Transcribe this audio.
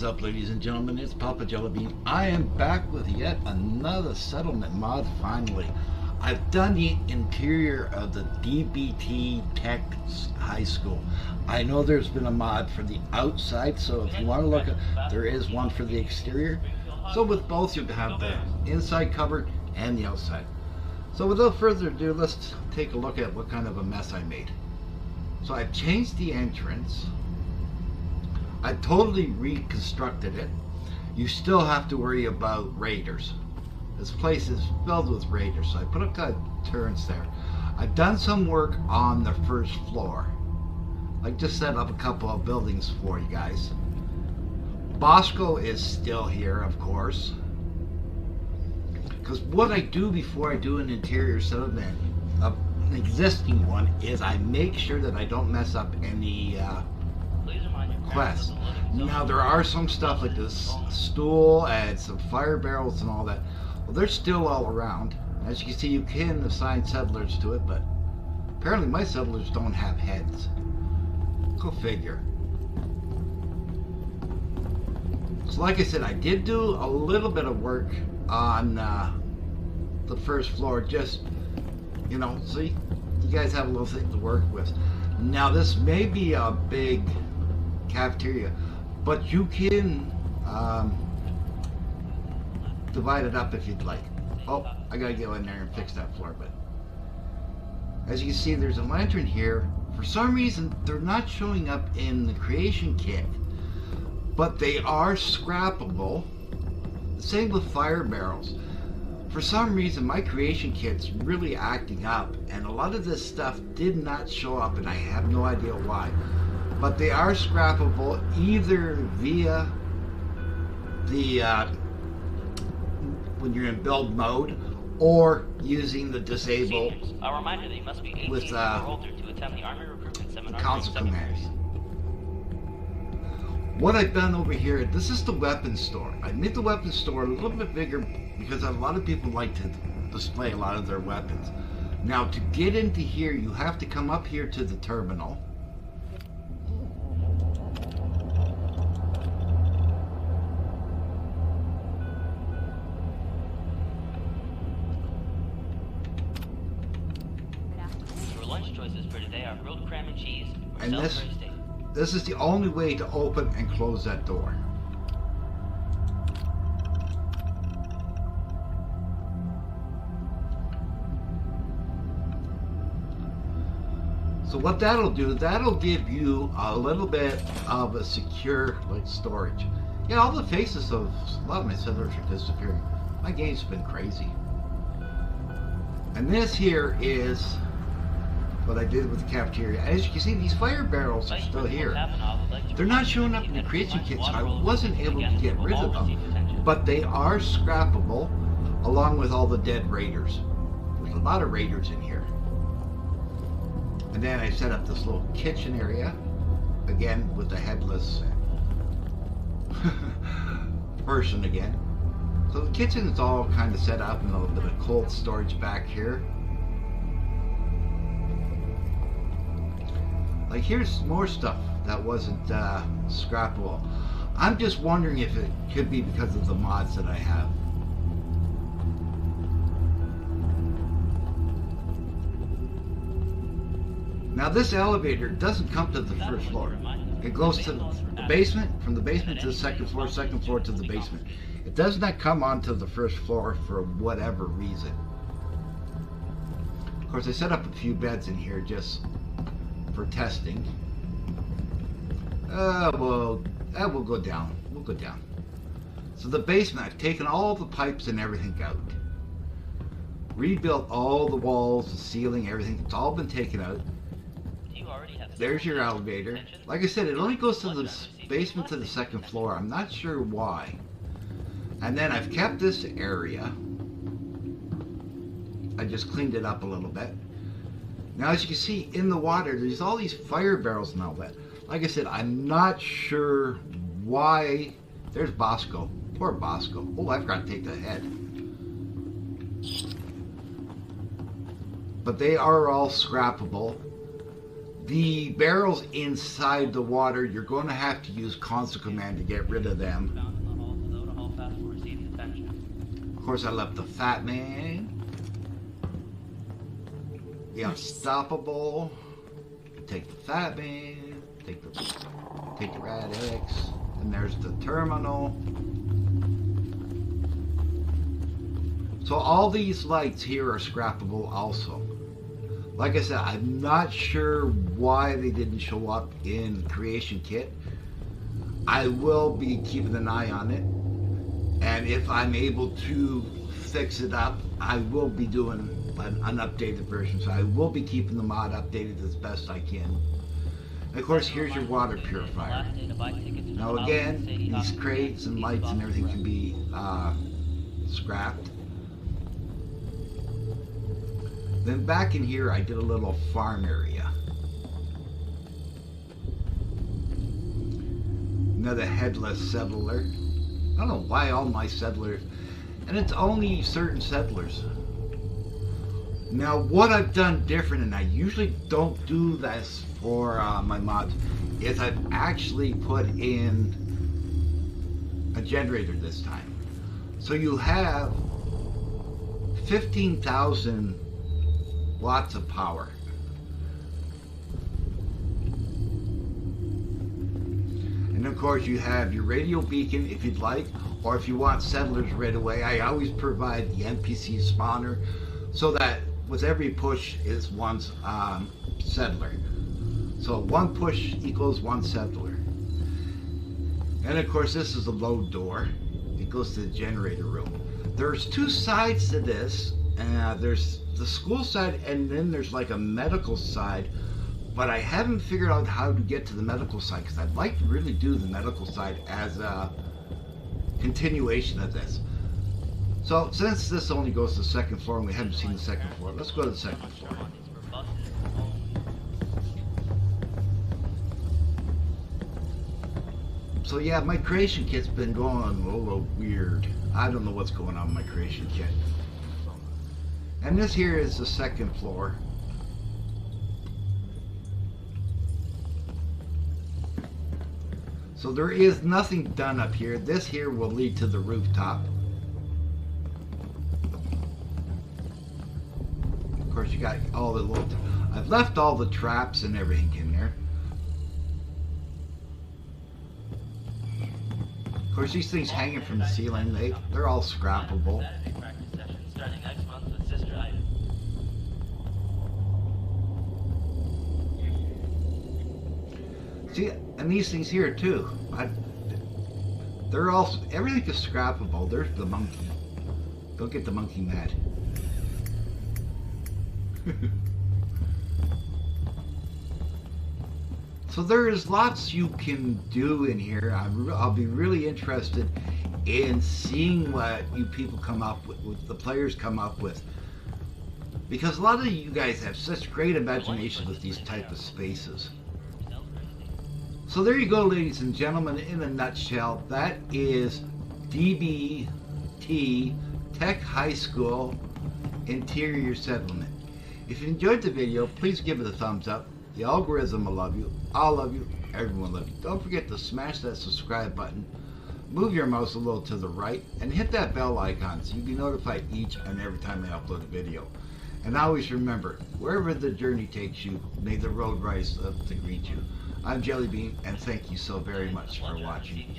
is up, ladies and gentlemen? It's Papa Jellybean. I am back with yet another settlement mod, finally. I've done the interior of the DBT Tech High School. I know there's been a mod for the outside, so if you want to look at, there is one for the exterior. So with both, you have the inside covered and the outside. So without further ado, let's take a look at what kind of a mess I made. So I've changed the entrance. I totally reconstructed it. You still have to worry about raiders. This place is filled with raiders, so I put up the turrets there. I've done some work on the first floor. I just set up a couple of buildings for you guys. Bosco is still here, of course. Because what I do before I do an interior settlement, an existing one, is I make sure that I don't mess up any quests. Now there are some stuff like this stool and some fire barrels and all that. Well, they're still all around. As you can see, you can assign settlers to it, but apparently my settlers don't have heads. Go figure. So like I said, I did do a little bit of work on the first floor, just, you know, see, you guys have a little thing to work with. Now this may be a big cafeteria, but you can divide it up if you'd like. Oh, I gotta go in there and fix that floor, but as you can see, there's a lantern here. For some reason, they're not showing up in the creation kit, but they are scrappable. Same with fire barrels. For some reason, my creation kit's really acting up, and a lot of this stuff did not show up, and I have no idea why. But they are scrappable either via the when you're in build mode, or using the disable with the console commands. What I've done over here, this is the weapon store. I made the weapon store a little bit bigger because a lot of people like to display a lot of their weapons. Now to get into here, you have to come up here to the terminal. And this is the only way to open and close that door. So what that'll do, that'll give you a little bit of a secure like storage. Yeah, all the faces of a lot of my settlers are disappearing. My game's been crazy. And this here is what I did with the cafeteria. As you can see, these fire barrels are still here. They're not showing up in the creation kit, so I wasn't able to get rid of them. But they are scrappable, along with all the dead raiders. There's a lot of raiders in here. And then I set up this little kitchen area, again with the headless person again. So the kitchen is all kind of set up, and a little bit of cold storage back here. Like here's more stuff that wasn't scrappable. I'm just wondering if it could be because of the mods that I have. Now this elevator doesn't come to the first floor. It goes to the basement, from the basement to the second floor to the basement. It does not come onto the first floor for whatever reason. Of course, I set up a few beds in here just for testing. Well, that will go down. We'll go down. So the basement, I've taken all the pipes and everything out. Rebuilt all the walls, the ceiling, everything. It's all been taken out. There's your elevator. Like I said, it only goes to the basement to the second floor. I'm not sure why. And then I've kept this area. I just cleaned it up a little bit. Now, as you can see in the water, there's all these fire barrels and all that. Like I said, I'm not sure why. There's Bosco. Poor Bosco. Oh, I've got to take the head. But they are all scrappable. The barrels inside the water, you're going to have to use console command to get rid of them. Of course, I left the Fat Man, the Unstoppable. Take the Fat Man, take the Rad X, and there's the terminal. So all these lights here are scrappable also. Like I said, I'm not sure why they didn't show up in the creation kit. I will be keeping an eye on it, and if I'm able to fix it up, I will be doing an updated version. So I will be keeping the mod updated as best I can. And of course, here's your water purifier. Now again, these crates and lights and everything can be scrapped. Then back in here, I did a little farm area. Another headless settler. I don't know why all my settlers, and it's only certain settlers. Now what I've done different, and I usually don't do this for my mods, is I've actually put in a generator this time. So you have 15,000 watts of power. And of course you have your radio beacon if you'd like, or if you want settlers right away, I always provide the NPC spawner so that with every push is one settler. So one push equals one settler. And of course this is a load door. It goes to the generator room. There's two sides to this. There's the school side, and then there's like a medical side, but I haven't figured out how to get to the medical side because I'd like to really do the medical side as a continuation of this. So since this only goes to the second floor and we haven't seen the second floor, let's go to the second floor. So yeah, my creation kit's been going a little weird. I don't know what's going on with my creation kit. And this here is the second floor. So there is nothing done up here. This here will lead to the rooftop. Of course you got all the little, I've left all the traps and everything in there. Of course these things hanging from the ceiling, they're all scrappable. See, and these things here too, they're all, everything is scrappable. There's the monkey. Don't get the monkey mad. So there is lots you can do in here. I'll be really interested in seeing what you people come up with, what the players come up with. Because a lot of you guys have such great imagination with these type of spaces. So there you go, ladies and gentlemen, in a nutshell, that is DBT Tech High School Interior Settlement. If you enjoyed the video, please give it a thumbs up. The algorithm will love you. I'll love you. Everyone loves you. Don't forget to smash that subscribe button. Move your mouse a little to the right and hit that bell icon so you'll be notified each and every time I upload a video. And always remember, wherever the journey takes you, may the road rise up to greet you. I'm Jelly Bean, and thank you so very much for watching.